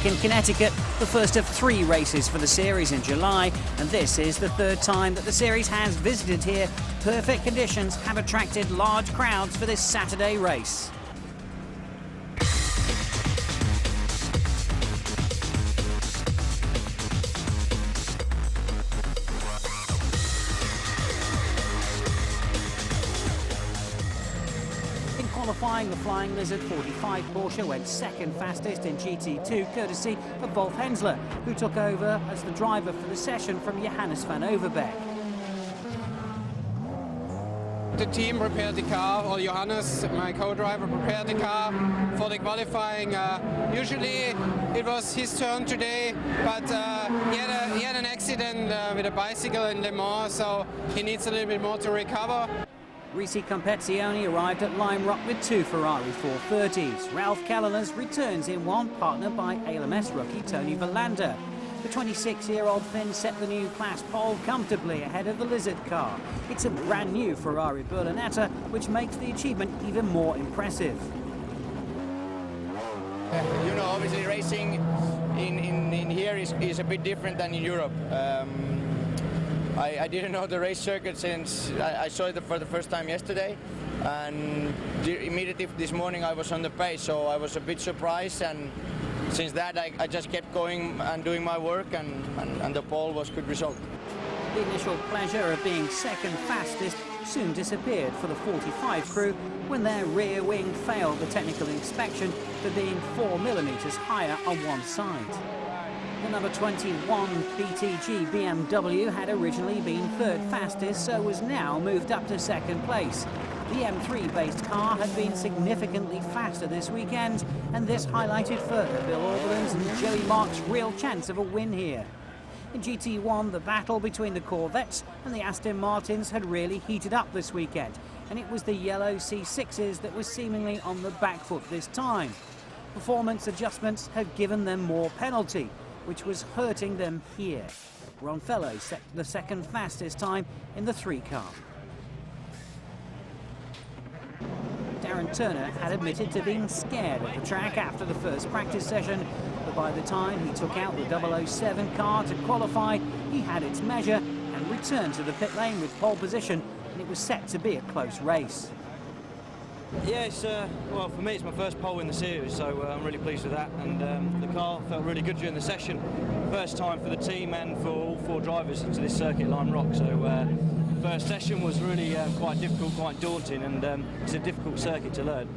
In Connecticut, the first of 3 races for the series in July, and this is the 3rd time that the series has visited here. Perfect conditions have attracted large crowds for this Saturday race. Qualifying, the Flying Lizard 45 Porsche went 2nd fastest in GT2, courtesy of HENZLER, who took over as the driver for the session from Johannes van Overbeek. The team prepared the car, or Johannes, my co-driver, prepared the car for the qualifying. Usually it was his turn today, but he had an accident with a bicycle in Le Mans, so he needs a little bit more to recover. Risi Competizione arrived at Lime Rock with 2 Ferrari 430s. Ralph Kellerner's returns in one, partnered by ALMS rookie Toni VILANDER. The 26-year-old Finn set the new class pole comfortably ahead of the Lizard car. It's a brand new Ferrari Berlinetta, which makes the achievement even more impressive. You know, obviously racing in here is a bit different than in Europe. I didn't know the race circuit since I saw it for the first time yesterday, and immediately this morning I was on the pace, so I was a bit surprised, and since that I just kept going and doing my work, and the pole was a good result. The initial pleasure of being 2nd fastest soon disappeared for the 45 crew when their rear wing failed the technical inspection for being 4 millimeters higher on one side. The number 21 BTG BMW had originally been 3rd fastest, so was now moved up to 2nd place. The M3-based car had been significantly faster this weekend, and this highlighted further Bill Auberlin's and Joey Marc's real chance of a win here. In GT1, the battle between the Corvettes and the Aston Martins had really heated up this weekend, and it was the yellow C6s that were seemingly on the back foot this time. Performance adjustments had given them more penalty, which was hurting them here. Ron Fellow set the 2nd fastest time in the 3 car. Darren Turner had admitted to being scared of the track after the first practice session, but by the time he took out the 007 car to qualify, he had its measure and returned to the pit lane with pole position, and it was set to be a close race. Yeah, well, for me it's my first pole in the series, so I'm really pleased with that, and the car felt really good during the session. First time for the team and for all 4 drivers into this circuit, Lime Rock, so first session was really quite difficult, quite daunting, and it's a difficult circuit to learn.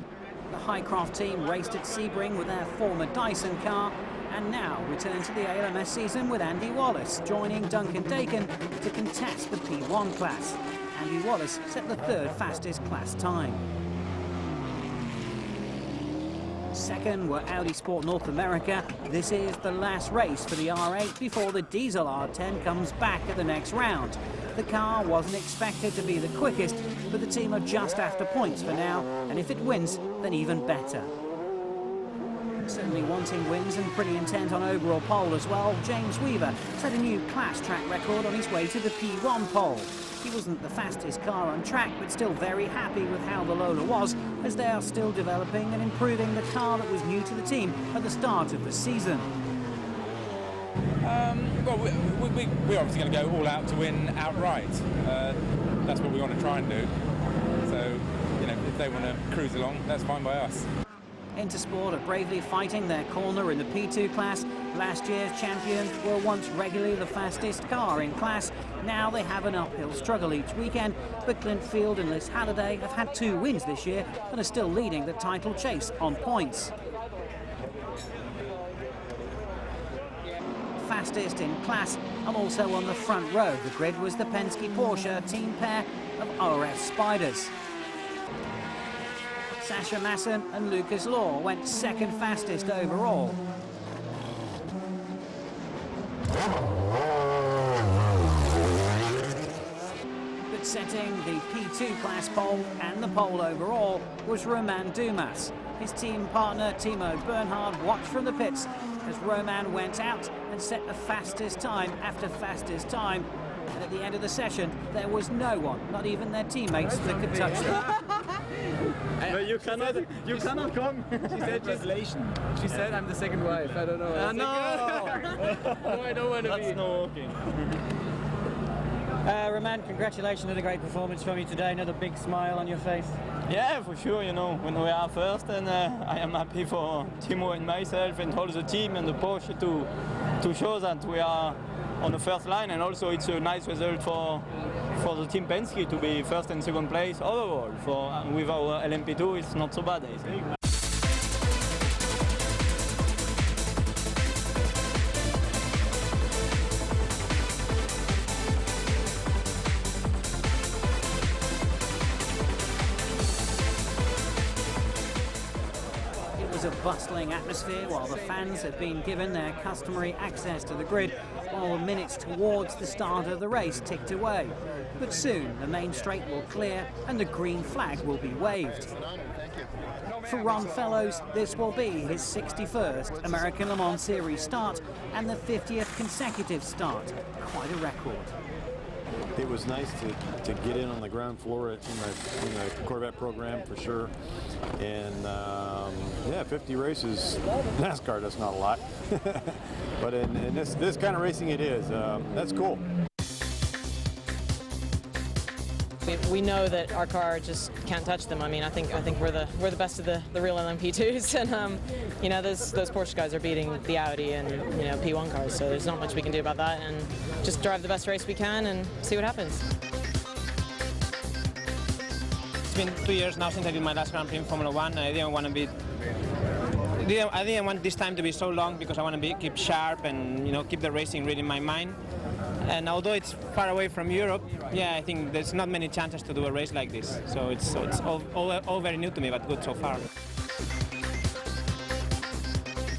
The Highcraft team raced at Sebring with their former Dyson car, and now return to the ALMS season with Andy Wallace joining Duncan Dakin to contest the P1 class. Andy Wallace set the 3rd fastest class time. 2nd were Audi Sport North America. This is the last race for the R8 before the diesel R10 comes back at the next round. The car wasn't expected to be the quickest, but the team are just after points for now, and if it wins, then even better. Certainly wanting wins and pretty intent on overall pole as well, James Weaver set a new class track record on his way to the P1 pole. He wasn't the fastest car on track, but still very happy with how the Lola was, as they are still developing and improving the car that was new to the team at the start of the season. Well, we're obviously going to go all out to win outright. That's what we want to try and do. So, you know, if they want to cruise along, that's fine by us. Intersport are bravely fighting their corner in the P2 class. Last year's champions were once regularly the fastest car in class. Now they have an uphill struggle each weekend, but Clint Field and Liz Halliday have had 2 wins this year and are still leading the title chase on points. Fastest in class and also on the front row of the grid was the Penske Porsche team pair of RS Spyders. Sasha Masson and Lucas Law went 2nd fastest overall. But setting the P2 class pole and the pole overall was Romain Dumas. His team partner Timo Bernhard watched from the pits as Romain went out and set the fastest time after fastest time. And at the end of the session, there was no one, not even their teammates, that could touch them. You cannot come. She said translation. She said I'm the second wife. I don't know. No, I don't want to be. That's no walking. Romain, congratulations on a great performance from you today. Another big smile on your face. Yeah, for sure. You know, when we are first, and I am happy for Timo and myself and all the team and the Porsche to show that we are on the first line, and also it's a nice result for the team Penske to be first and second place overall. With our LMP2, it's not so bad, I think. A bustling atmosphere while the fans have been given their customary access to the grid while the minutes towards the start of the race ticked away. But soon the main straight will clear and the green flag will be waved. For Ron Fellows, this will be his 61st American Le Mans Series start and the 50th consecutive start. Quite a record. It was nice to get in on the ground floor in the Corvette program for sure. And yeah, 50 races, NASCAR, that's not a lot. But in this kind of racing it is. That's cool. We know that our car just can't touch them. I mean, I think we're the best of the real LMP2s, and you know, those Porsche guys are beating the Audi and P1 cars. So there's not much we can do about that, and just drive the best race we can and see what happens. It's been 2 years now since I did my last Grand Prix in Formula One. I didn't want to be. I didn't want this time to be so long because I want to keep sharp and keep the racing really in my mind. And although it's far away from Europe, yeah, I think there's not many chances to do a race like this. So it's all very new to me, but good so far.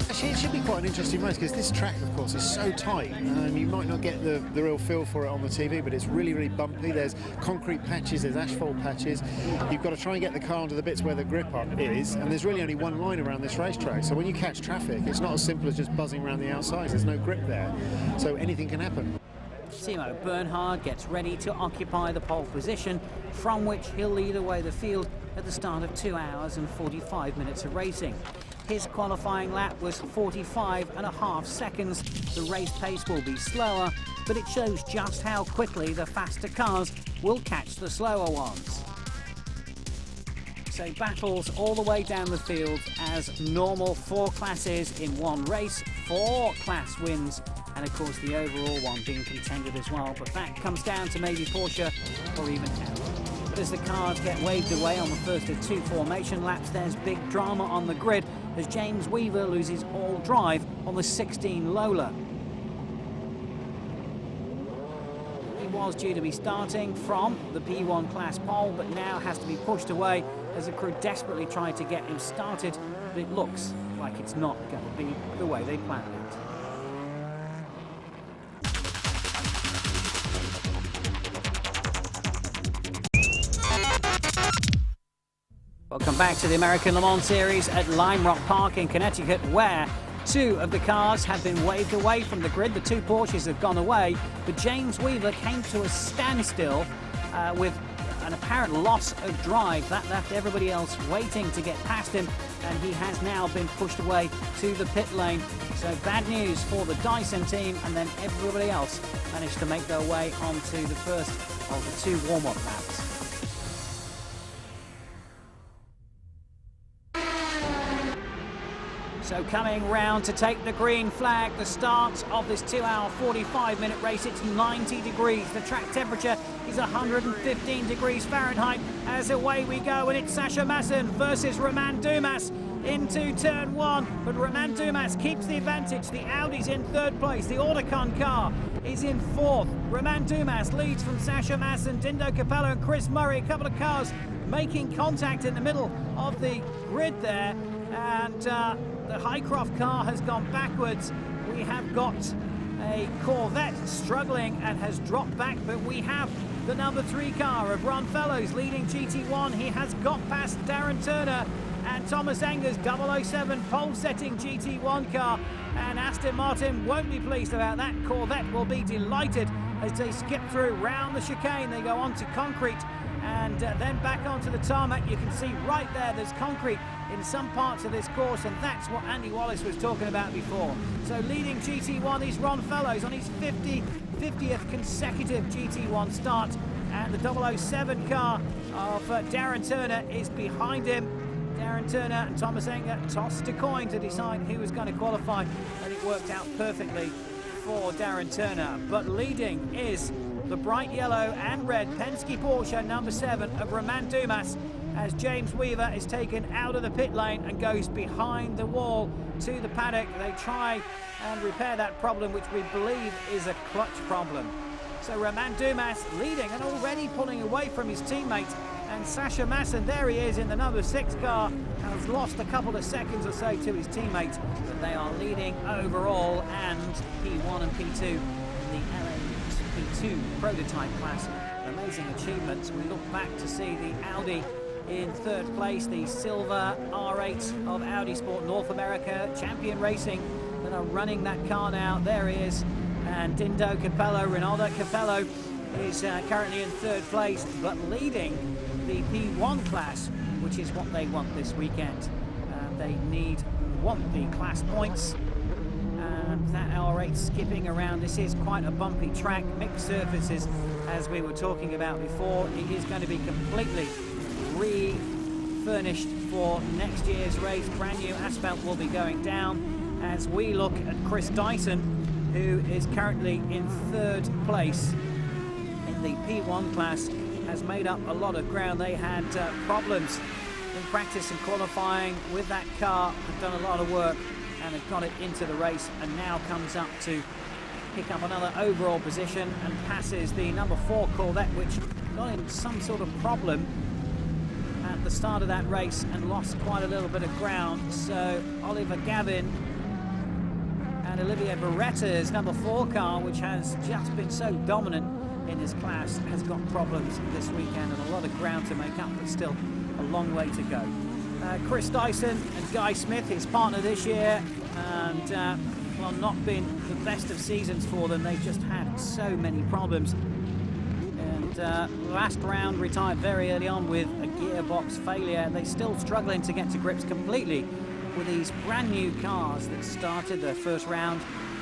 Actually, it should be quite an interesting race because this track, of course, is so tight. You might not get the real feel for it on the TV, but it's really, really bumpy. There's concrete patches, there's asphalt patches. You've got to try and get the car onto the bits where the grip up is, and there's really only one line around this racetrack. So when you catch traffic, it's not as simple as just buzzing around the outside. There's no grip there, so anything can happen. Timo Bernhard gets ready to occupy the pole position, from which he'll lead away the field at the start of 2 hours and 45 minutes of racing. His qualifying lap was 45.5 seconds. The race pace will be slower, but it shows just how quickly the faster cars will catch the slower ones. So battles all the way down the field as normal 4 classes in one race, 4 class wins, and of course the overall one being contended as well, but that comes down to maybe Porsche or even Audi. But as the cars get waved away on the first of 2 formation laps, there's big drama on the grid as James Weaver loses all drive on the 16 Lola. He was due to be starting from the P1 class pole, but now has to be pushed away as the crew desperately try to get him started, but it looks like it's not going to be the way they planned it. Welcome back to the American Le Mans Series at Lime Rock Park in Connecticut, where 2 of the cars have been waved away from the grid. The 2 Porsches have gone away, but James Weaver came to a standstill with an apparent loss of drive. That left everybody else waiting to get past him, and he has now been pushed away to the pit lane. So bad news for the Dyson team, and then everybody else managed to make their way onto the first of the 2 warm-up laps. So coming round to take the green flag, the start of this 2 hour 45 minute race. It's 90 degrees. The track temperature is 115 degrees Fahrenheit. As away we go, and it's Sascha Maassen versus Romain Dumas into turn 1. But Romain Dumas keeps the advantage. The Audi's in 3rd place. The Autocon car is in 4th. Romain Dumas leads from Sascha Maassen, Dindo Capello and Chris Murray. A couple of cars making contact in the middle of the grid there. And the Highcroft car has gone backwards. We have got a Corvette struggling and has dropped back, but we have the number 3 car of Ron Fellows leading GT1. He has got past Darren Turner and Thomas Enger's 007 pole-setting GT1 car. And Aston Martin won't be pleased about that. Corvette will be delighted as they skip through round the chicane. They go onto concrete and then back onto the tarmac. You can see right there, there's concrete in some parts of this course, and that's what Andy Wallace was talking about before. So leading GT1 is Ron Fellows on his 50th consecutive GT1 start, and the 007 car of Darren Turner is behind him. Darren Turner and Thomas Enger tossed a coin to decide who was going to qualify, and it worked out perfectly for Darren Turner. But leading is the bright yellow and red Penske Porsche number 7 of Romain Dumas, as James Weaver is taken out of the pit lane and goes behind the wall to the paddock. They try and repair that problem, which we believe is a clutch problem. So Romain Dumas leading and already pulling away from his teammate. And Sasha Masson, there he is in the number 6 car, has lost a couple of seconds or so to his teammate, but they are leading overall, and P1 and P2 in the LAKEVIC P2 prototype class. Amazing achievements. We look back to see the Audi in 3rd place, the silver R8 of Audi Sport North America Champion Racing that are running that car now. There he is, and Dindo Capello, Ronaldo Capello, is currently in 3rd place, but leading the P1 class, which is what they want this weekend. They want the class points. That R8 skipping around. This is quite a bumpy track, mixed surfaces, as we were talking about before. It is going to be completely refurnished for next year's race. Brand new asphalt will be going down, as we look at Chris Dyson, who is currently in 3rd place in the P1 class. Has made up a lot of ground. They had problems in practice and qualifying with that car, have done a lot of work and have got it into the race, and now comes up to pick up another overall position and passes the number 4 Corvette, which got in some sort of problem at the start of that race and lost quite a little bit of ground. So Oliver Gavin and Olivier Beretta's number 4 car, which has just been so dominant in his class, has got problems this weekend and a lot of ground to make up, but still a long way to go. Chris Dyson and Guy Smith, his partner this year, and well, not been the best of seasons for them. They've just had so many problems, and last round retired very early on with a gearbox failure. They're still struggling to get to grips completely with these brand new cars that started their first round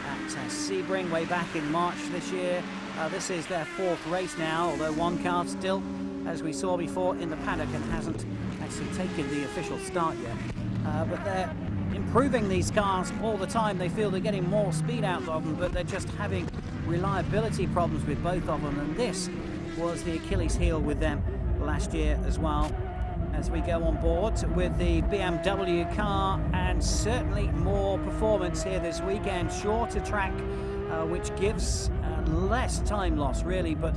at Sebring way back in March this year. This is their 4th race now, although one car still, as we saw before, in the paddock and hasn't actually taken the official start yet. But they're improving these cars all the time. They feel they're getting more speed out of them, but they're just having reliability problems with both of them, and this was the Achilles heel with them last year as well. As we go on board with the BMW car, and certainly more performance here this weekend. Shorter track, which gives less time loss really, but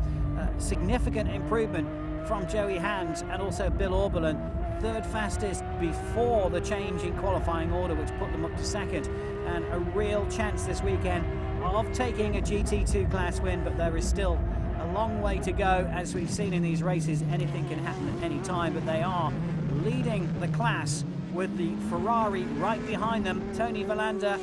significant improvement from Joey Hand and also Bill Auberlen. 3rd fastest before the change in qualifying order, which put them up to 2nd, and a real chance this weekend of taking a GT2 class win, but there is still a long way to go. As we've seen in these races, anything can happen at any time, but they are leading the class with the Ferrari right behind them. Toni Vilander,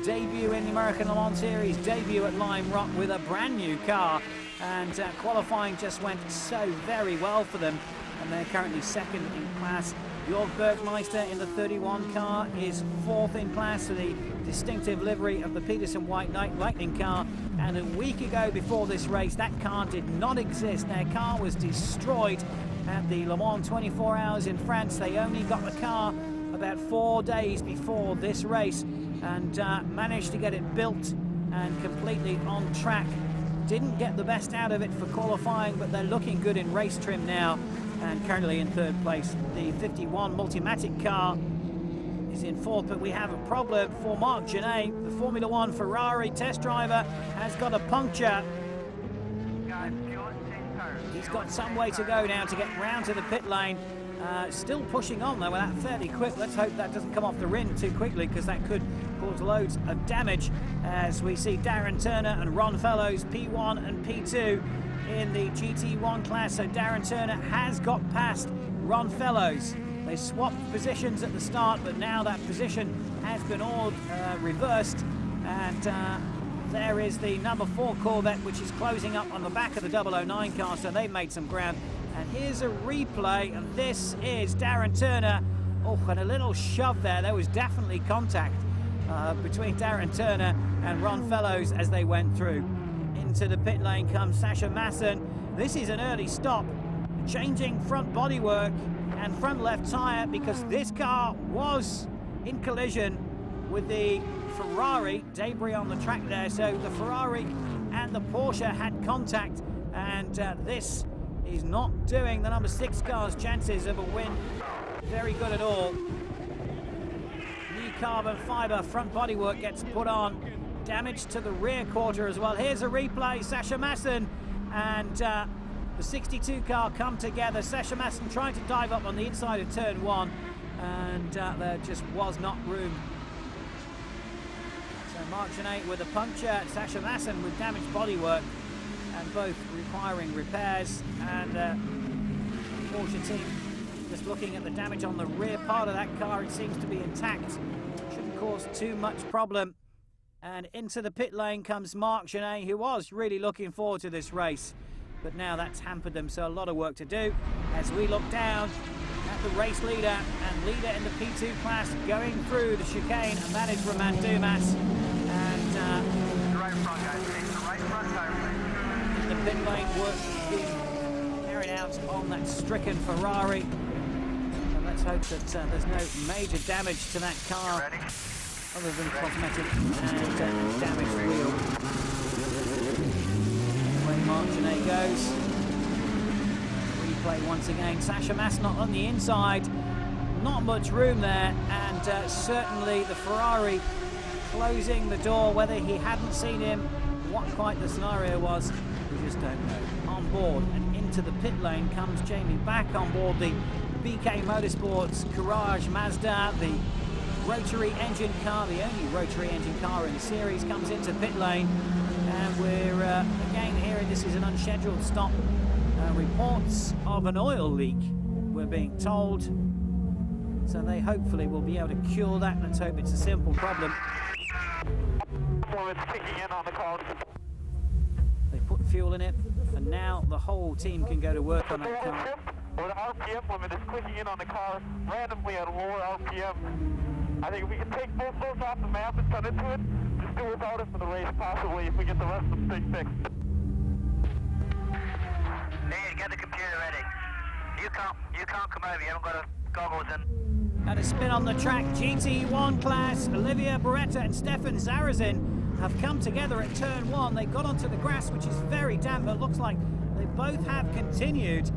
debut in the American Le Mans Series, debut at Lime Rock with a brand new car, and qualifying just went so very well for them, and they're currently 2nd in class. Jörg Bergmeister in the 31 car is 4th in class, with the distinctive livery of the Peterson White Knight Lightning car. And a week ago before this race, that car did not exist. Their car was destroyed at the Le Mans 24 Hours in France. They only got the car about 4 days before this race, and managed to get it built and completely on track. Didn't get the best out of it for qualifying, but they're looking good in race trim now, and currently in 3rd place. The 51 Multimatic car is in 4th, but we have a problem for Marc Genet. The Formula 1 Ferrari test driver has got a puncture. He's got some way to go now to get round to the pit lane. Still pushing on though, with that fairly quick. Let's hope that doesn't come off the rim too quickly, because that could cause loads of damage, as we see Darren Turner and Ron Fellows P1 and P2 in the GT1 class. So Darren Turner has got past Ron Fellows They swapped positions at the start, but now that position has been all reversed, and there is the number 4 Corvette, which is closing up on the back of the 009 car, so they've made some ground. And here's a replay, and this is Darren Turner. Oh, and a little shove there. There was definitely contact between Darren Turner and Ron Fellows as they went through. Into the pit lane comes Sasha Masson. This is an early stop, changing front bodywork and front left tyre, because this car was in collision with the Ferrari. Debris on the track there, so the Ferrari and the Porsche had contact, and this is not doing the number 6 car's chances of a win very good at all. New carbon fibre front bodywork gets put on. Damage to the rear quarter as well. Here's a replay. Sasha Masson and the 62 car come together. Sasha Masson trying to dive up on the inside of turn 1, and there just was not room. So Marc with a puncture, Sasha Masson with damaged bodywork, and both requiring repairs. And Porsche team just looking at the damage on the rear part of that car, it seems to be intact. Shouldn't cause too much problem. And into the pit lane comes Marc, who was really looking forward to this race, but now that's hampered them, so a lot of work to do. As we look down at the race leader and leader in the P2 class going through the chicane, and that is Romain Dumas. And right front, guys. Right front tire. the pit lane work being carried out on that stricken Ferrari. And let's hope that there's no major damage to that car other than cosmetic and damaged wheel. Away Marc goes. Replay once again. Sasha Masson on the inside. Not much room there, and certainly the Ferrari closing the door. Whether he hadn't seen him, what quite the scenario was, we just don't know. On board and into the pit lane comes Jamie back on board the BK Motorsports Courage Mazda, the rotary engine car, the only rotary engine car in the series, comes into pit lane, and we're again hearing this is an unscheduled stop. Reports of an oil leak, we're being told, so they hopefully will be able to cure that. Let's hope it's a simple problem. They put fuel in it, and now the whole team can go to work on that car. Or the RPM limit is clicking in on the car randomly at lower RPM. I think if we can take both those off the map and turn into it, just do without it for the race, possibly, if we get the rest of the thing fixed. Hey, get the computer ready. You can't come over, you haven't got goggles in. At a spin on the track, GT1 class, Olivia Beretta and Stefan Zarazin have come together at turn 1. They got onto the grass, which is very damp, but it looks like they both have continued.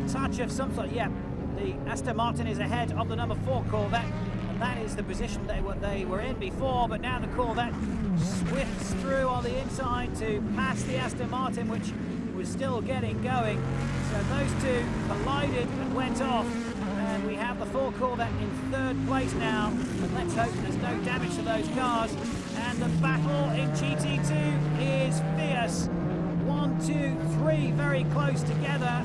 Touch of some sort. Yeah, the Aston Martin is ahead of the number 4 Corvette, and that is the position they were in before, but now the Corvette swifts through on the inside to pass the Aston Martin, which was still getting going. So those two collided and went off, and we have the 4 Corvette in 3rd place now, and let's hope there's no damage to those cars. And the battle in GT2 is fierce. 1, 2, 3 very close together,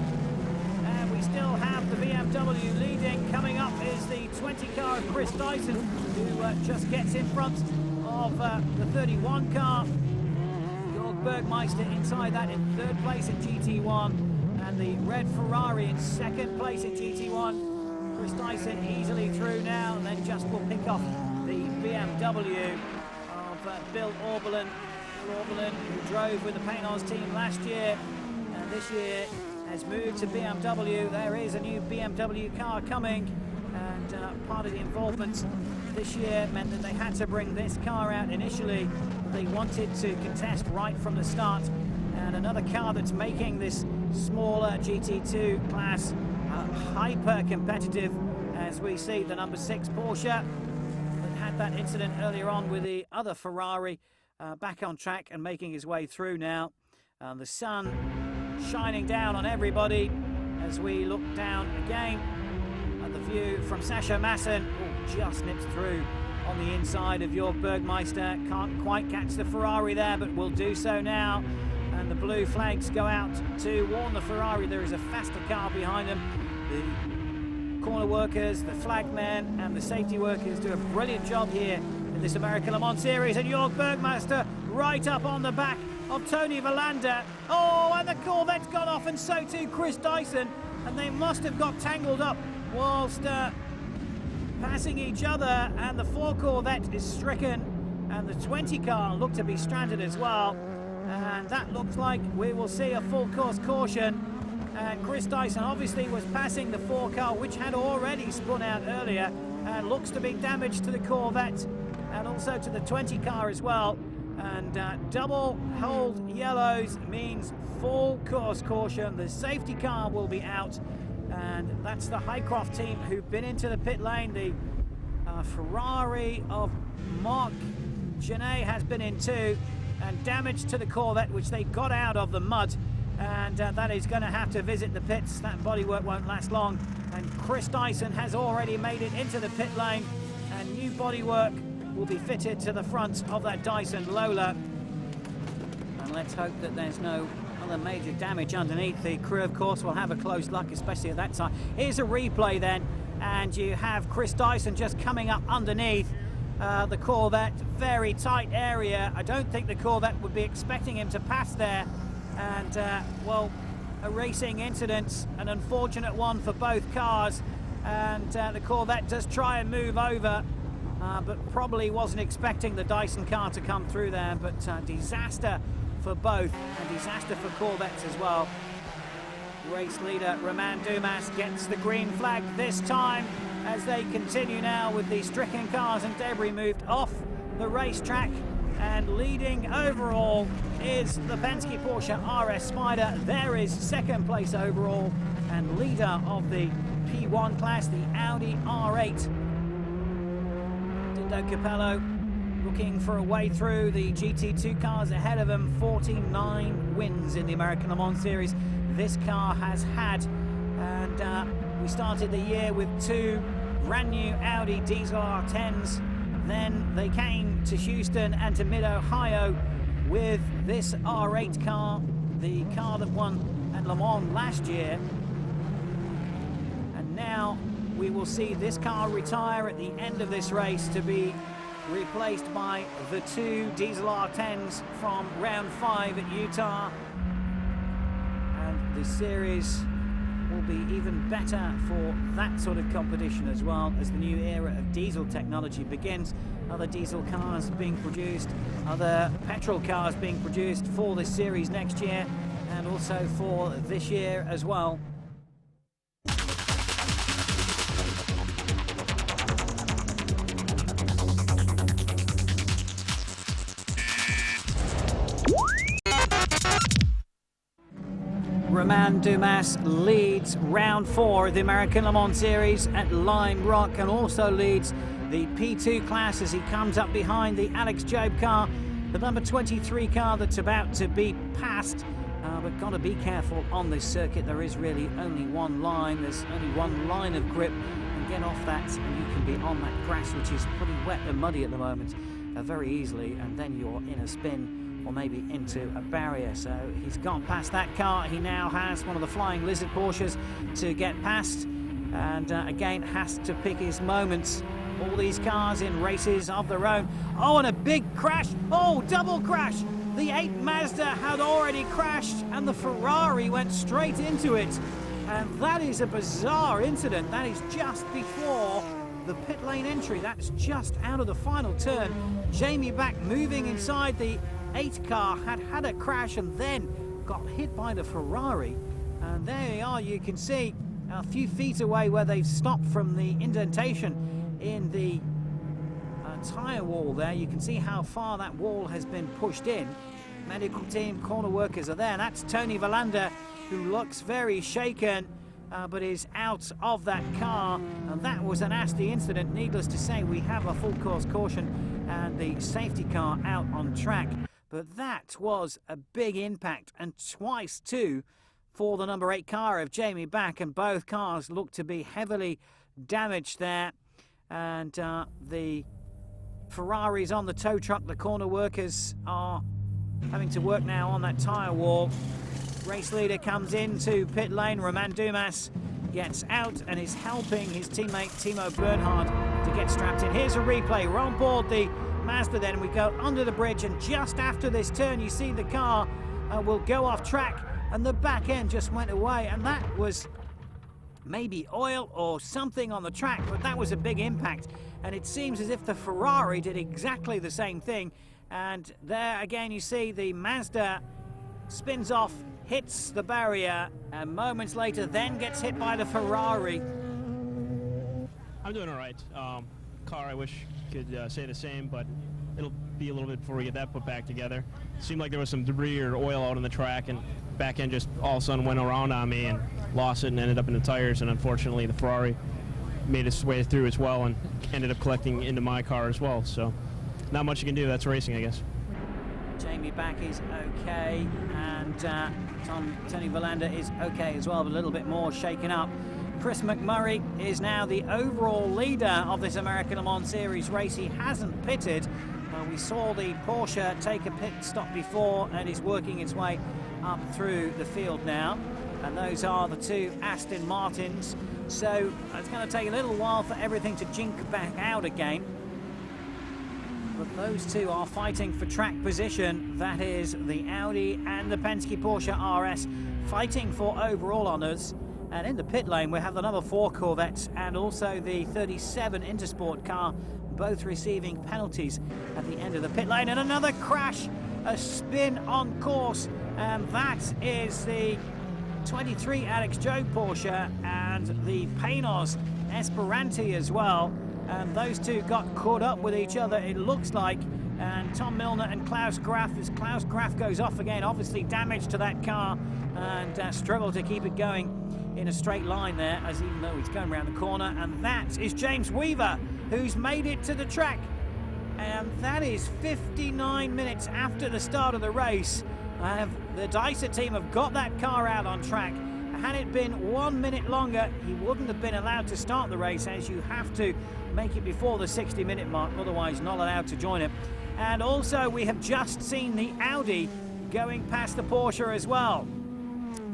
and we still have the BMW leading. Coming up is the 20 car of Chris Dyson, who just gets in front of the 31 car. Bergmeister inside that in 3rd place in GT1, and the red Ferrari in 2nd place in GT1. Chris Dyson easily through now, and then just will pick off the BMW of Bill Oberlin. Bill Oberlin, who drove with the Paynos team last year, and this year has moved to BMW. There is a new BMW car coming, and part of the involvement this year meant that they had to bring this car out initially. They wanted to contest right from the start, and another car that's making this smaller GT2 class hyper competitive, as we see the number 6 Porsche that had that incident earlier on with the other Ferrari back on track and making his way through now. The sun shining down on everybody as we look down again at the view from Sasha Masson. Just nips through on the inside of Jörg Bergmeister. Can't quite catch the Ferrari there, but will do so now. And the blue flags go out to warn the Ferrari there is a faster car behind them. The corner workers, the flagmen and the safety workers do a brilliant job here in this American Le Mans Series, and Jörg Bergmaster right up on the back of Toni Vilander. Oh, and the Corvette's gone off, and so too Chris Dyson, and they must have got tangled up whilst passing each other, and the 4 Corvette is stricken, and the 20 car looked to be stranded as well, and that looks like we will see a full course caution. And Chris Dyson obviously was passing the 4 car, which had already spun out earlier, and looks to be damaged to the Corvette and also to the 20 car as well. And double hold yellows means full course caution. The safety car will be out, and that's the Highcroft team who've been into the pit lane. The Ferrari of Marc has been in too, and damage to the Corvette, which they got out of the mud, and that is going to have to visit the pits. That bodywork won't last long, and Chris Dyson has already made it into the pit lane, and new bodywork will be fitted to the front of that Dyson LOLA. And let's hope that there's no other major damage underneath. The crew, of course, will have a close look, especially at that side. Here's a replay then, and you have Chris Dyson just coming up underneath the Corvette. Very tight area. I don't think the Corvette would be expecting him to pass there. And, well, a racing incident, an unfortunate one for both cars. And the Corvette does try and move over, but probably wasn't expecting the Dyson car to come through there. But disaster for both, and disaster for Corvettes as well. Race leader Romain Dumas gets the green flag this time as they continue now with the stricken cars and debris moved off the racetrack. And leading overall is the Penske Porsche RS Spider. There is second place overall, and leader of the P1 class, the Audi R8. Dindo Capello looking for a way through. The GT2 cars ahead of him, 49 wins in the American Le Mans Series this car has had. And we started the year with 2 brand new Audi diesel R10s. Then they came to Houston and to Mid-Ohio with this R8 car, the car that won at Le Mans last year. And now we will see this car retire at the end of this race to be replaced by the 2 diesel R10s from round 5 at Utah. And the series will be even better for that sort of competition as well, as the new era of diesel technology begins. Other diesel cars being produced, other petrol cars being produced for this series next year, and also for this year as well. Romain Dumas leads round 4 of the American Le Mans Series at Lime Rock, and also leads the P2 class as he comes up behind the Alex Job car, the number 23 car that's about to be passed. But got to be careful on this circuit. There is really only one line. There's only one line of grip, and get off that and you can be on that grass, which is pretty wet and muddy at the moment, very easily, and then you're in a spin or maybe into a barrier. So he's gone past that car. He now has one of the Flying Lizard Porsches to get past, and again has to pick his moments. All these cars in races of their own. Oh, and a big crash. Oh, double crash. The 8 Mazda had already crashed and the Ferrari went straight into it. And that is a bizarre incident. That is just before the pit lane entry. That's just out of the final turn. Jamie Bach moving inside the 8 car had a crash and then got hit by the Ferrari. And there you are, you can see a few feet away where they've stopped from the indentation in the tyre wall there. You can see how far that wall has been pushed in. Medical team, corner workers are there. That's Toni Vilander, who looks very shaken, but is out of that car. And that was a nasty incident. Needless to say, we have a full course caution and the safety car out on track. But that was a big impact, and twice too for the number 8 car of Jamie Bach, and both cars look to be heavily damaged there. And the Ferraris on the tow truck, the corner workers are having to work now on that tyre wall. Race leader comes into pit lane, Romain Dumas. gets out and is helping his teammate Timo Bernhard to get strapped in. Here's a replay. We're on board the Mazda then. We go under the bridge, and just after this turn you see the car will go off track, and the back end just went away, and that was maybe oil or something on the track, but that was a big impact. And it seems as if the Ferrari did exactly the same thing. And there again you see the Mazda spins off, hits the barrier, and moments later then gets hit by the Ferrari. I'm doing all right. Car, I wish could say the same, but it'll be a little bit before we get that put back together. It seemed like there was some debris or oil out on the track, and back end just all of a sudden went around on me and lost it and ended up in the tires, and unfortunately the Ferrari made its way through as well and ended up collecting into my car as well. So not much you can do. That's racing, I guess. Jamie Bach is okay, and Toni VILANDER is okay as well, but a little bit more shaken up. Chris McMurray is now the overall leader of this American Le Mans Series race. He hasn't pitted. We saw the Porsche take a pit stop before and is working its way up through the field now. And those are the two Aston Martins. So it's going to take a little while for everything to jink back out again. But those two are fighting for track position. That is the Audi and the Penske Porsche RS fighting for overall honours. And in the pit lane we have the number 4 Corvette and also the 37 Intersport car, both receiving penalties at the end of the pit lane. And another crash, a spin on course, and that is the 23 Alex Joe Porsche and the Paynos Esperanti as well. And those two got caught up with each other, it looks like. And Tom Milner and Klaus Graf, as Klaus Graf goes off again, obviously damage to that car, and struggle to keep it going in a straight line there, as even though he's going around the corner. And that is James Weaver, who's made it to the track. And that is 59 minutes after the start of the race. The Dyser team have got that car out on track. Had it been 1 minute longer, he wouldn't have been allowed to start the race, as you have to make it before the 60-minute mark, otherwise not allowed to join it. And also we have just seen the Audi going past the Porsche as well.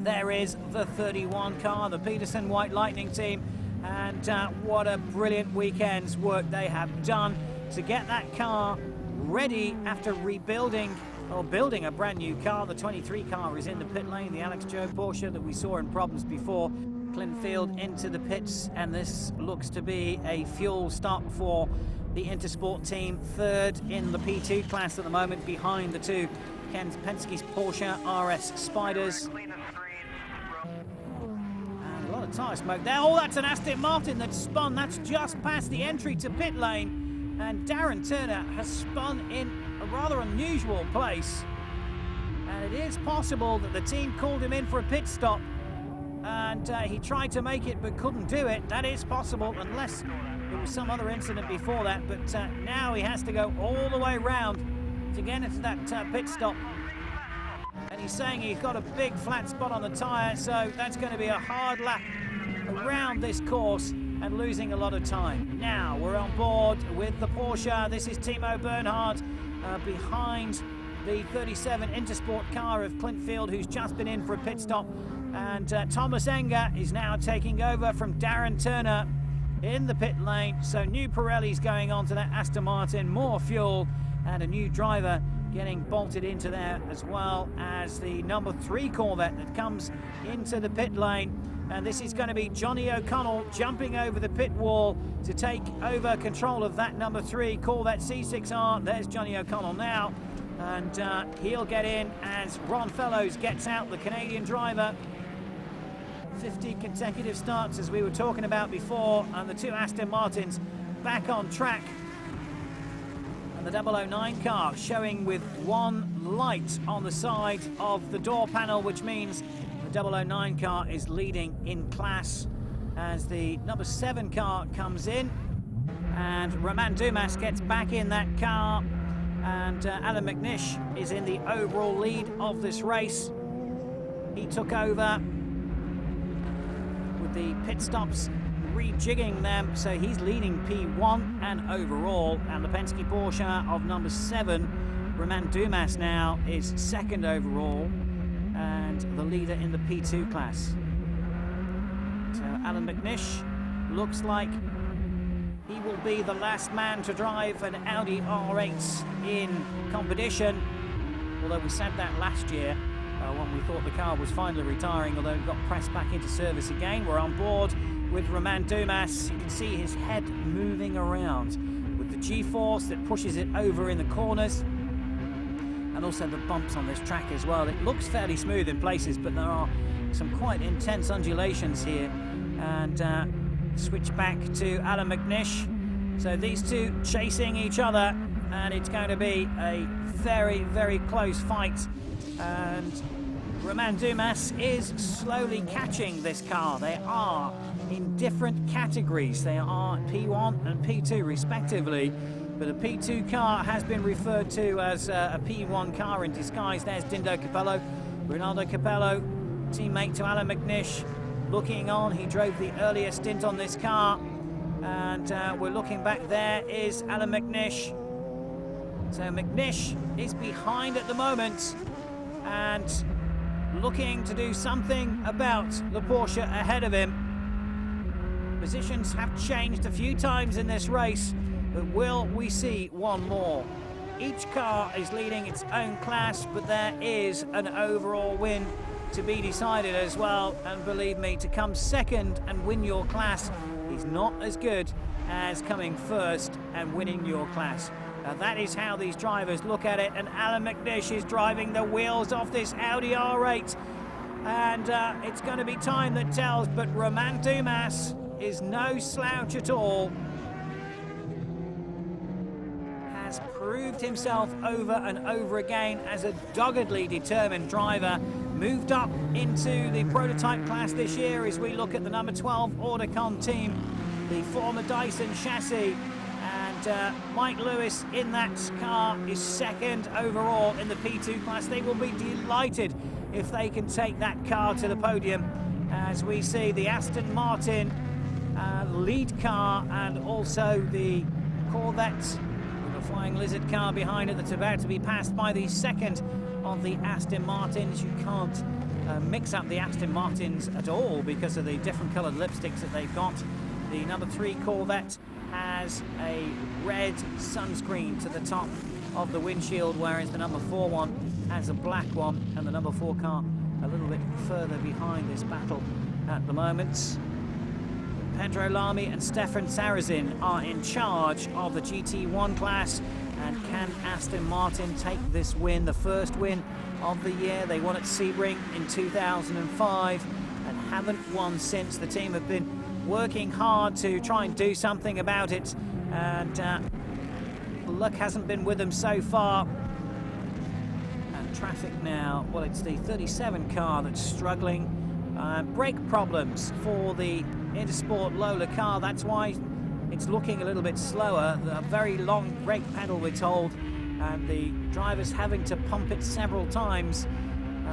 There is the 31 car, the Peterson White Lightning team, and what a brilliant weekend's work they have done to get that car ready after rebuilding or building a brand new car. The 23 car is in the pit lane, the Alex Joe Porsche that we saw in problems before. Clinfield into the pits, and this looks to be a fuel stop for the Intersport team, third in the P2 class at the moment, behind the two Penske's Porsche RS Spiders. And a lot of tyre smoke there. Oh, that's an Aston Martin that's spun. That's just past the entry to pit lane, and Darren Turner has spun in a rather unusual place. And it is possible that the team called him in for a pit stop, and he tried to make it but couldn't do it. That is possible, unless there was some other incident before that. But now he has to go all the way round to get into that pit stop. And he's saying he's got a big flat spot on the tyre, so that's going to be a hard lap around this course and losing a lot of time. Now we're on board with the Porsche. This is Timo Bernhard behind the 37 Intersport car of Clinfield, who's just been in for a pit stop. And Thomas Enger is now taking over from Darren Turner in the pit lane. So new Pirelli's going on to that Aston Martin, more fuel, and a new driver getting bolted into there, as well as the number 3 Corvette that comes into the pit lane. And this is going to be Johnny O'Connell jumping over the pit wall to take over control of that number 3 Corvette C6R. There's Johnny O'Connell now, and he'll get in as Ron Fellows gets out, the Canadian driver. 50 consecutive starts, as we were talking about before, and the two Aston Martins back on track. And the 009 car showing with one light on the side of the door panel, which means the 009 car is leading in class as the number 7 car comes in. And Romain Dumas gets back in that car, and Allan McNISH is in the overall lead of this race. He took over with the pit stops, rejigging them, so he's leading P1 and overall. And the Penske Porsche of number 7, Romain Dumas, now is 2nd overall and the leader in the P2 class. So Allan McNISH looks like he will be the last man to drive an Audi R8 in competition. Although we said that last year when we thought the car was finally retiring, although it got pressed back into service again. We're on board with Romain Dumas. You can see his head moving around with the G-force that pushes it over in the corners, and also the bumps on this track as well. It looks fairly smooth in places, but there are some quite intense undulations here. And switch back to Allan McNISH. So these two chasing each other, and it's going to be a very, very close fight. And Romain Dumas is slowly catching this car. They are in different categories. They are P1 and P2 respectively. But a P2 car has been referred to as a P1 car in disguise. There's Dindo Capello, Ronaldo Capello, teammate to Allan McNISH. Looking on, he drove the earlier stint on this car, and we're looking back. There is Allan McNISH. So McNISH is behind at the moment and looking to do something about the Porsche ahead of him. Positions have changed a few times in this race, but will we see one more? Each car is leading its own class, but there is an overall win to be decided as well. And believe me, to come second and win your class is not as good as coming first and winning your class. That is how these drivers look at it, and Allan McNISH is driving the wheels off this Audi R8, and it's going to be time that tells. But Romain Dumas is no slouch at all. Has proved himself over and over again as a doggedly determined driver. Moved up into the prototype class this year as we look at the number 12 Audicon team, the former Dyson chassis, and Mike Lewis in that car is second overall in the P2 class. They will be delighted if they can take that car to the podium, as we see the Aston Martin lead car and also the Corvette with a Flying Lizard car behind it that's about to be passed by the second of the Aston Martins. You can't mix up the Aston Martins at all because of the different coloured lipsticks that they've got. The number 3 Corvette has a red sunscreen to the top of the windshield, whereas the number 4 one has a black one, and the number 4 car a little bit further behind this battle at the moment. Pedro Lamy and Stefan Sarrazin are in charge of the GT1 class. And can Aston Martin take this win, the first win of the year? They won at Sebring in 2005 and haven't won since. The team have been working hard to try and do something about it, and luck hasn't been with them so far. And traffic now, well, it's the 37 car that's struggling. Brake problems for the Intersport Lola car. That's why it's looking a little bit slower. A very long brake pedal, we're told, and the driver's having to pump it several times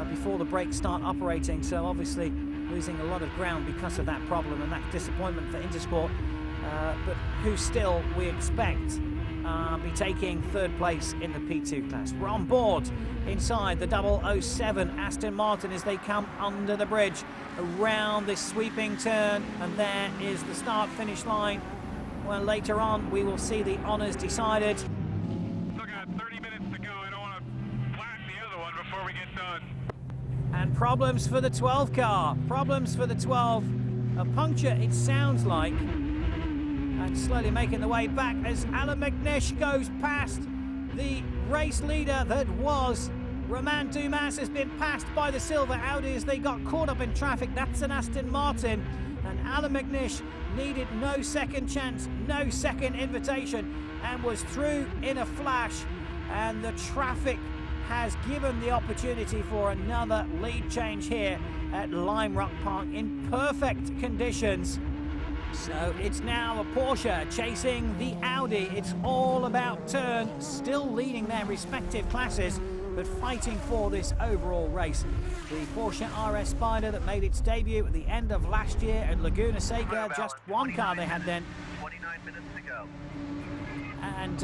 before the brakes start operating. So obviously losing a lot of ground because of that problem, and that's disappointment for Intersport, but who still, we expect, be taking third place in the P2 class. We're on board inside the 007 Aston Martin as they come under the bridge around this sweeping turn, and there is the start-finish line. Well, later on we will see the honours decided. Still got 30 minutes to go. I don't want to flatten the other one before we get done. And problems for the 12 car. Problems for the 12. A puncture, it sounds like. And slowly making the way back as Allan McNISH goes past the race leader that was Romain Dumas. Has been passed by the silver Audi as they got caught up in traffic. That's an Aston Martin. And Allan McNISH needed no second chance, no second invitation, and was through in a flash. And the traffic has given the opportunity for another lead change here at Lime Rock Park in perfect conditions. So it's now a Porsche chasing the Audi. It's all about turn, still leading their respective classes, but fighting for this overall race. The Porsche RS Spider that made its debut at the end of last year at Laguna Seca, just one car they had then. 29 minutes to go. And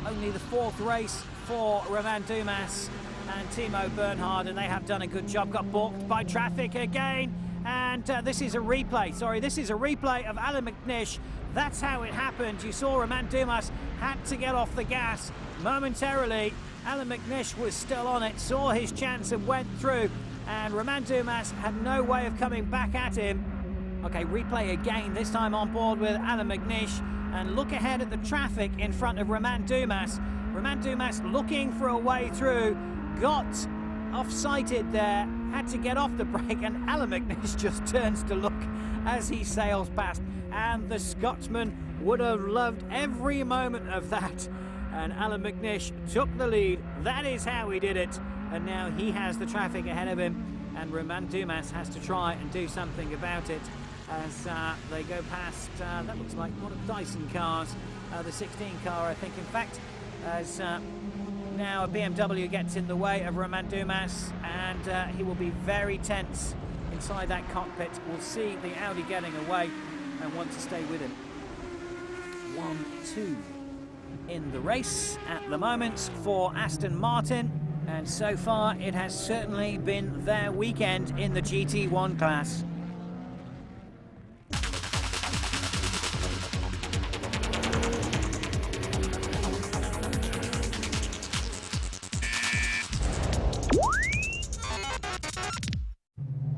only the fourth race for Romain Dumas and Timo Bernhard, and they have done a good job. Got balked by traffic again, and And this is a replay. Sorry, this is a replay of Allan McNISH. That's how it happened. You saw Romain Dumas had to get off the gas momentarily. Allan McNISH was still on it, saw his chance and went through. And Romain Dumas had no way of coming back at him. Okay, replay again, this time on board with Allan McNISH. And look ahead at the traffic in front of Romain Dumas. Romain Dumas looking for a way through, got off-sighted there, had to get off the brake, and Allan McNISH just turns to look as he sails past. And the Scotsman would have loved every moment of that. And Allan McNISH took the lead. That is how he did it. And now he has the traffic ahead of him. And Romain Dumas has to try and do something about it as they go past, that looks like one of the Dyson cars, the 16 car, I think, in fact, as now a BMW gets in the way of Romain Dumas, and he will be very tense inside that cockpit. We'll see the Audi getting away and want to stay with him. 1-2 in the race at the moment for Aston Martin, and so far it has certainly been their weekend in the GT1 class.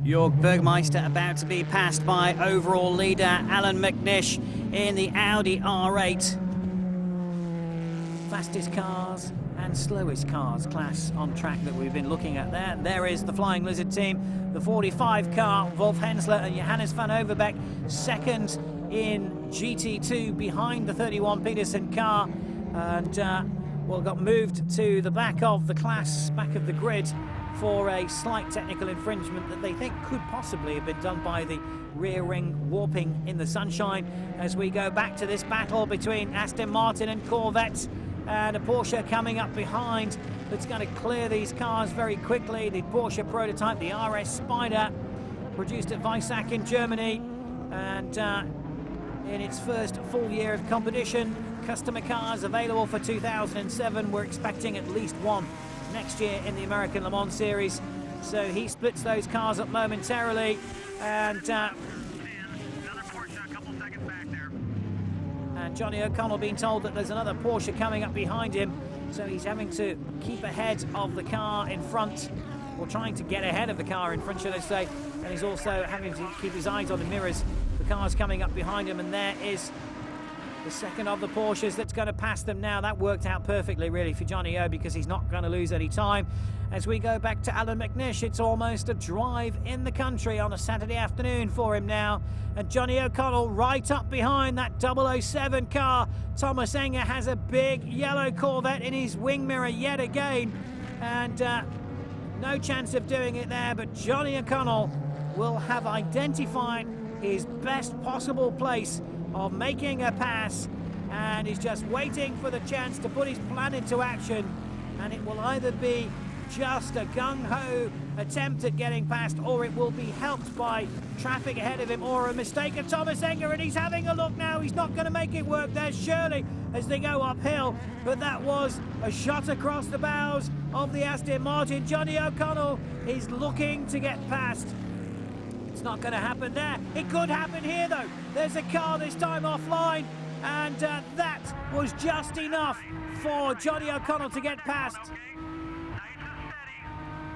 Jörg Bergmeister about to be passed by overall leader Allan McNISH in the Audi R8. Fastest cars and slowest cars class on track that we've been looking at there. There is the Flying Lizard team, the 45 car, Wolf Henzler and Johannes van Overbeek, second in GT2 behind the 31 Peterson car, and well, got moved to the back of the class, back of the grid, for a slight technical infringement that they think could possibly have been done by the rear ring warping in the sunshine. As we go back to this battle between Aston Martin and Corvette, and a Porsche coming up behind that's going to clear these cars very quickly. The Porsche prototype, the RS SPYDER, produced at Weissach in Germany, and in its first full year of competition, customer cars available for 2007. We're expecting at least one next year in the American Le Mans Series. So he splits those cars up momentarily, and Johnny O'Connell being told that there's another Porsche coming up behind him, so he's having to keep ahead of the car in front, or trying to get ahead of the car in front, should I say, and he's also having to keep his eyes on the mirrors. The car's coming up behind him, and there is the second of the Porsches that's going to pass them now. That worked out perfectly, really, for Johnny O, because he's not going to lose any time. As we go back to Allan McNISH, it's almost a drive in the country on a Saturday afternoon for him now. And Johnny O'Connell right up behind that 007 car. Thomas Enge has a big yellow Corvette in his wing mirror yet again. And no chance of doing it there, but Johnny O'Connell will have identified his best possible place of making a pass, and he's just waiting for the chance to put his plan into action, and it will either be just a gung-ho attempt at getting past, or it will be helped by traffic ahead of him, or a mistake of Thomas Enge, and he's having a look now. He's not going to make it work there, surely, as they go uphill, but that was a shot across the bows of the Aston Martin. Johnny O'Connell is looking to get past. It's not going to happen there. It could happen here, though. There's a car this time offline, and that was just enough for Johnny O'Connell to get past.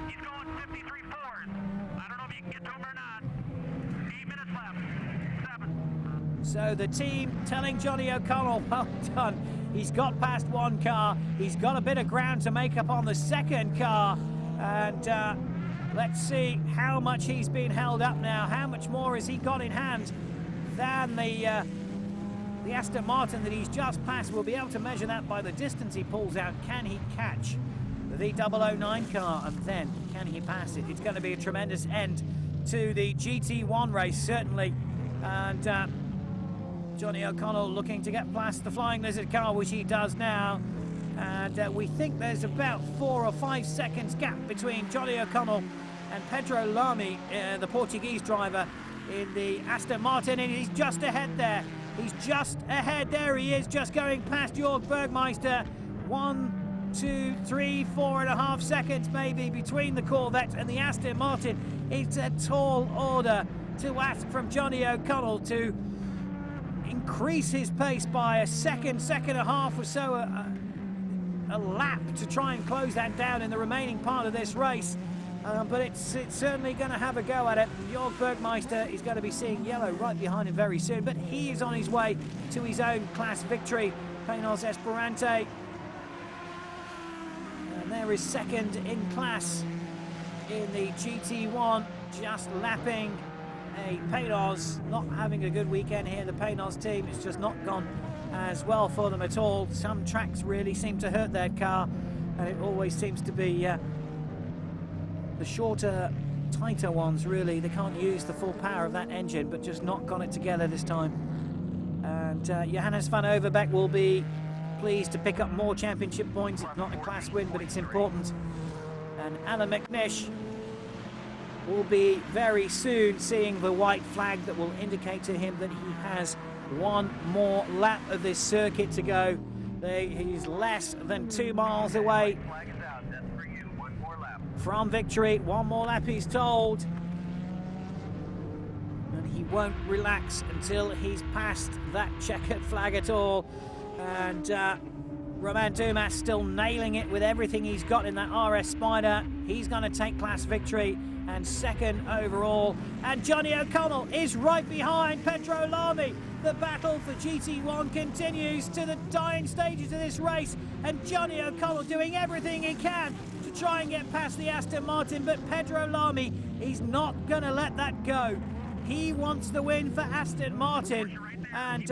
He's going 53 forward. I don't know if you can get to him or not. 8 minutes left. 7. So the team telling Johnny O'Connell, well done. He's got past one car. He's got a bit of ground to make up on the second car, and let's see how much he's been held up now. How much more has he got in hand than the Aston Martin that he's just passed? We'll be able to measure that by the distance he pulls out. Can he catch the 009 car, and then can he pass it? It's going to be a tremendous end to the GT1 race, certainly. And Johnny O'Connell looking to get past the Flying Lizard car, which he does now. And we think there's about 4 or 5 seconds gap between Johnny O'Connell and Pedro Lamy, the Portuguese driver in the Aston Martin, and he's just ahead there. He's just ahead. There he is, just going past Jörg Bergmeister. 1, 2, 3, 4.5 seconds maybe between the Corvette and the Aston Martin. It's a tall order to ask from Johnny O'Connell to increase his pace by a second and a half or so, a lap to try and close that down in the remaining part of this race. But it's certainly going to have a go at it. Jörg Bergmeister is going to be seeing yellow right behind him very soon, but he is on his way to his own class victory. Penos Esperante. And there is second in class in the GT1, just lapping a Penos. Not having a good weekend here. The Penos team has just not gone as well for them at all. Some tracks really seem to hurt their car, and it always seems to be the shorter, tighter ones, really. They can't use the full power of that engine, but just not got it together this time. And Johannes van Overbeek will be pleased to pick up more championship points. It's not a class win, but it's important. And Allan McNISH will be very soon seeing the white flag that will indicate to him that he has one more lap of this circuit to go. He's less than 2 miles away from victory. One more lap, he's told, and he won't relax until he's passed that checkered flag at all. And Romain Dumas still nailing it with everything he's got in that RS Spider. He's going to take class victory and second overall. And Johnny O'Connell is right behind Pedro Lamy. The battle for GT1 continues to the dying stages of this race, and Johnny O'Connell doing everything he can to try and get past the Aston Martin, but Pedro Lamy, he's not going to let that go. He wants the win for Aston Martin, and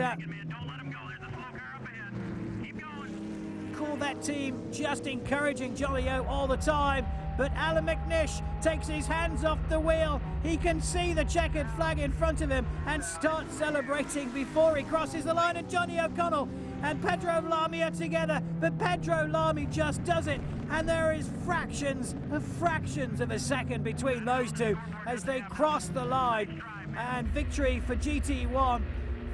Corvette team just encouraging Johnny O all the time. But Allan McNISH takes his hands off the wheel. He can see the checkered flag in front of him and starts celebrating before he crosses the line. And Johnny O'Connell and Pedro Lamy are together, but Pedro Lamy just does it. And there is fractions of a second between those two as they cross the line. And victory for GT1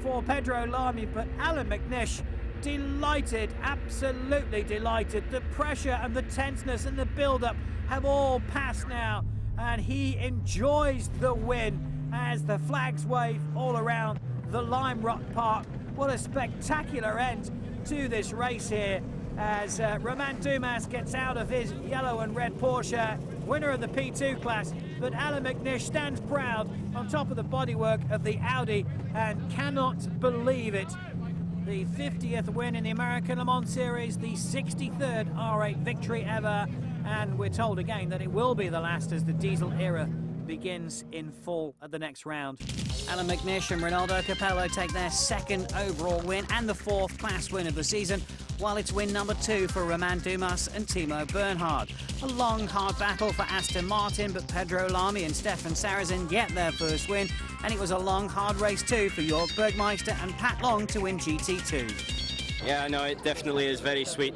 for Pedro Lamy, but Allan McNISH delighted, absolutely delighted. The pressure and the tenseness and the build-up have all passed now, and he enjoys the win as the flags wave all around the Lime Rock Park. What a spectacular end to this race here as Romain Dumas gets out of his yellow and red Porsche, winner of the P2 class, but Allan McNISH stands proud on top of the bodywork of the Audi and cannot believe it. The 50th win in the American Le Mans Series, the 63rd R8 victory ever, and we're told again that it will be the last as the diesel era begins in full at the next round. Allan McNISH and Ronaldo Capello take their second overall win and the 4th class win of the season, while it's win number 2 for Romain Dumas and Timo Bernhard. A long, hard battle for Aston Martin, but Pedro Lamy and Stefan Sarrazin get their first win, and it was a long, hard race too for Jörg Bergmeister and Pat Long to win GT2. Yeah, no, it definitely is very sweet.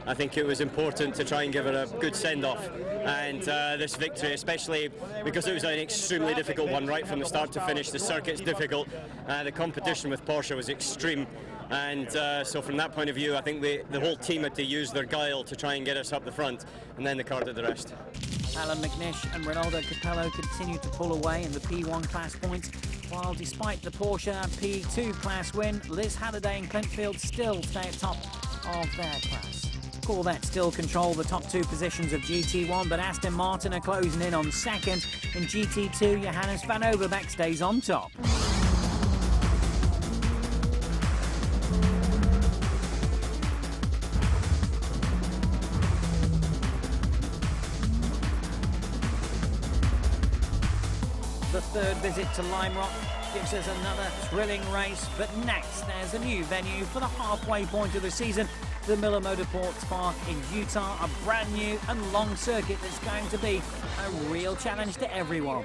I think it was important to try and give her a good send-off, and this victory, especially because it was an extremely difficult one right from the start to finish. The circuit's difficult, the competition with Porsche was extreme, and so from that point of view I think the whole team had to use their guile to try and get us up the front, and then the car did the rest. Allan McNISH and Ronaldo Capello continue to pull away in the P1 class points, while despite the Porsche P2 class win, Liz Halliday and Clint Field still stay at top of their class. Corvette still control the top 2 positions of GT1, but Aston Martin are closing in on second. In GT2, Johannes van Overbeek stays on top. The third visit to Lime Rock gives us another thrilling race, but next there's a new venue for the halfway point of the season, the Miller Motorsports Park in Utah, a brand new and long circuit that's going to be a real challenge to everyone.